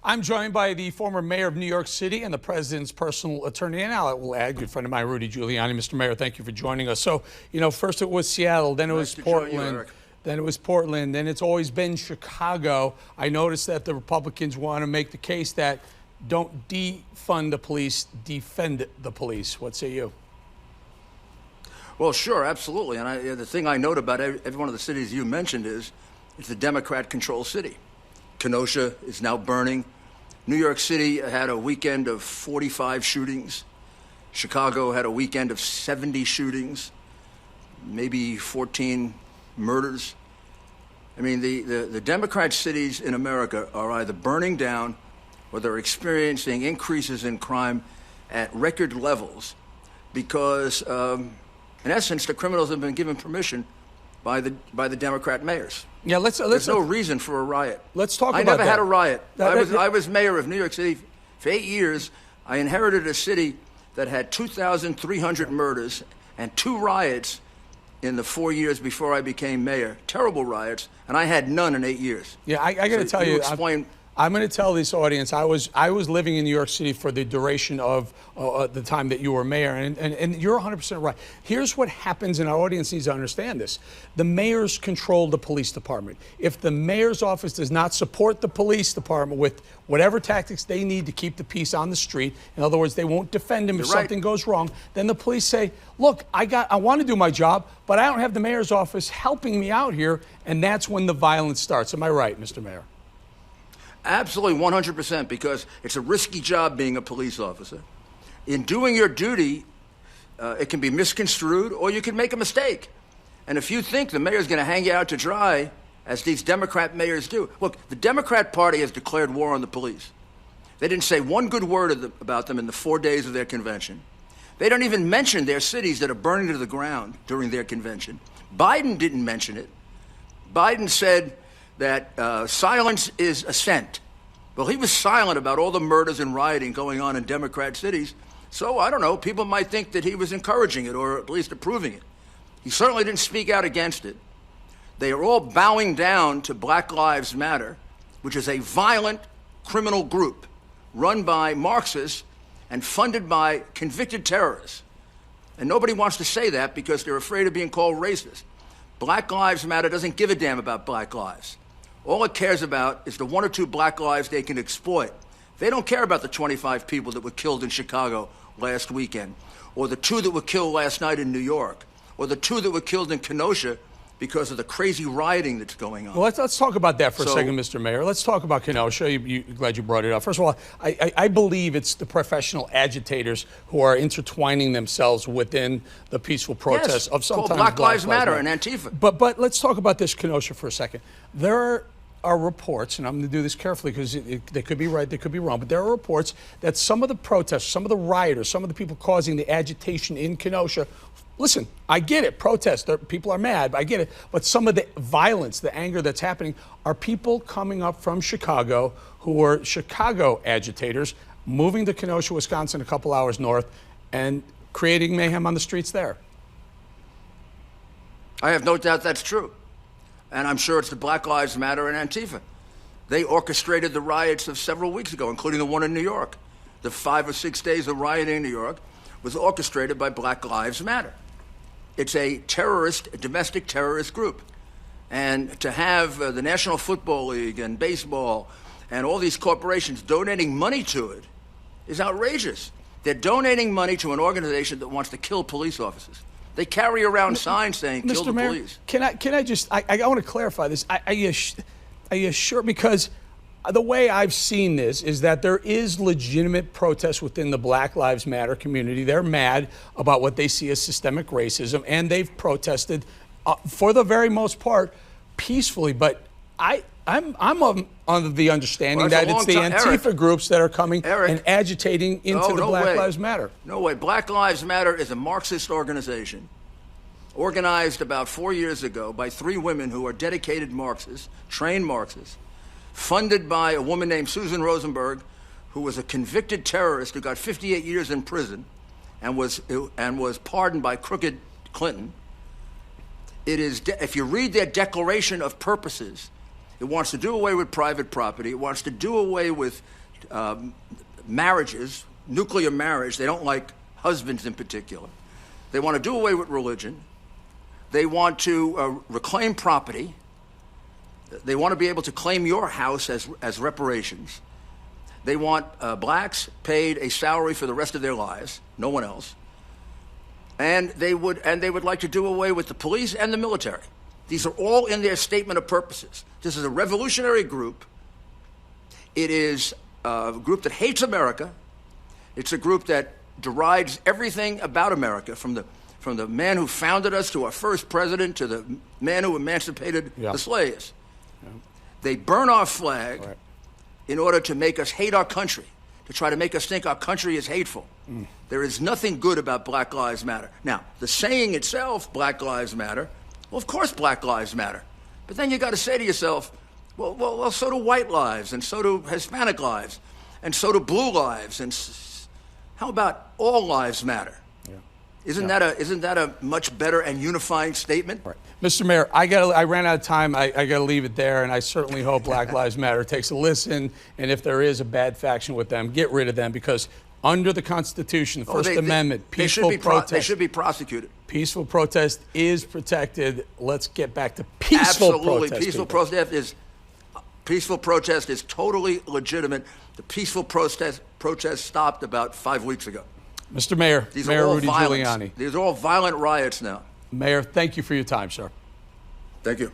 I'm joined by the former mayor of New York City and the president's personal attorney, and I will add, good friend of mine, Rudy Giuliani. Mr. Mayor, thank you for joining us. So, first it was Seattle, then it was Portland, then it's always been Chicago. I noticed that the Republicans want to make the case that don't defund the police, defend the police. What say you? Well, sure, absolutely. And the thing I note about every one of the cities you mentioned is it's a Democrat-controlled city. Kenosha is now burning. New York City had a weekend of 45 shootings. Chicago had a weekend of 70 shootings, maybe 14 murders. I mean, the Democrat cities in America are either burning down or they're experiencing increases in crime at record levels because, in essence, the criminals have been given permission by the Democrat mayors. Yeah, There's no reason for a riot. Let's talk about that. I never had a riot. I was mayor of New York City for 8 years. I inherited a city that had 2,300 murders and 2 riots in the 4 years before I became mayor. Terrible riots, and I had none in 8 years. Yeah, I got to tell you, I'm going to tell this audience, I was living in New York City for the duration of the time that you were mayor, and you're 100% right. Here's what happens, and our audience needs to understand this. The mayors control the police department. If the mayor's office does not support the police department with whatever tactics they need to keep the peace on the street, in other words, they won't defend him if something goes wrong, then the police say, look, I want to do my job, but I don't have the mayor's office helping me out here, and that's when the violence starts. Am I right, Mr. Mayor? Absolutely, 100%, because it's a risky job being a police officer. In doing your duty, it can be misconstrued or you can make a mistake. And if you think the mayor's going to hang you out to dry, as these Democrat mayors do, look, the Democrat Party has declared war on the police. They didn't say one good word about them in the 4 days of their convention. They don't even mention their cities that are burning to the ground during their convention. Biden didn't mention it. Biden said that silence is assent. Well, he was silent about all the murders and rioting going on in Democrat cities. So, I don't know, people might think that he was encouraging it or at least approving it. He certainly didn't speak out against it. They are all bowing down to Black Lives Matter, which is a violent criminal group run by Marxists and funded by convicted terrorists. And nobody wants to say that because they're afraid of being called racist. Black Lives Matter doesn't give a damn about black lives. All it cares about is the 1 or 2 black lives they can exploit. They don't care about the 25 people that were killed in Chicago last weekend, or the 2 that were killed last night in New York, or the 2 that were killed in Kenosha because of the crazy rioting that's going on. Well, let's talk about that for a second, Mr. Mayor. Let's talk about Kenosha. Glad you brought it up. First of all, I believe it's the professional agitators who are intertwining themselves within the peaceful protests of sometimes Black Lives Matter and Antifa. But let's talk about this Kenosha for a second. There are reports, and I'm going to do this carefully because they could be right, they could be wrong, but there are reports that some of the protesters, some of the rioters, some of the people causing the agitation in Kenosha, listen, I get it, protest, people are mad, I get it, but some of the violence, the anger that's happening are people coming up from Chicago who are Chicago agitators, moving to Kenosha, Wisconsin, a couple hours north, and creating mayhem on the streets there. I have no doubt that's true. And I'm sure it's the Black Lives Matter and Antifa. They orchestrated the riots of several weeks ago, including the one in New York. The 5 or 6 days of rioting in New York was orchestrated by Black Lives Matter. It's a domestic terrorist group. And to have the National Football League and baseball and all these corporations donating money to it is outrageous. They're donating money to an organization that wants to kill police officers. They carry around signs saying, kill the police. Can I just, I want to clarify this. Are you sure? Because the way I've seen this is that there is legitimate protest within the Black Lives Matter community. They're mad about what they see as systemic racism, and they've protested, for the very most part, peacefully. But I'm under the understanding that it's the Antifa groups that are coming and agitating into the Black Lives Matter. No way. Black Lives Matter is a Marxist organization organized about 4 years ago by 3 women who are dedicated Marxists, trained Marxists, funded by a woman named Susan Rosenberg, who was a convicted terrorist who got 58 years in prison and was pardoned by crooked Clinton. It is, if you read their declaration of purposes, It wants to do away with private property. It wants to do away with marriages, nuclear marriage. They don't like husbands in particular. They want to do away with religion. They want to reclaim property. They want to be able to claim your house as reparations. They want blacks paid a salary for the rest of their lives, no one else. And they would like to do away with the police and the military. These are all in their statement of purposes. This is a revolutionary group. It is a group that hates America. It's a group that derides everything about America, from the man who founded us to our first president to the man who emancipated the slaves. Yeah. They burn our flag in order to make us hate our country, to try to make us think our country is hateful. There is nothing good about Black Lives Matter. Now, the saying itself, Black Lives Matter, well, of course Black Lives Matter. But then you got to say to yourself, well, so do white lives, and so do Hispanic lives, and so do blue lives, and how about all lives matter? Yeah. Isn't that a much better and unifying statement? Right. Mr. Mayor, I ran out of time. I got to leave it there, and I certainly hope Black Lives Matter takes a listen, and if there is a bad faction with them, get rid of them, because under the Constitution, the First Amendment, peaceful protest. They should be prosecuted. Peaceful protest is protected. Let's get back to peaceful protest. Absolutely. Peaceful protest is totally legitimate. The peaceful protest stopped about 5 weeks ago. Mr. Mayor, Mayor Rudy Giuliani. These are all violent riots now. Mayor, thank you for your time, sir. Thank you.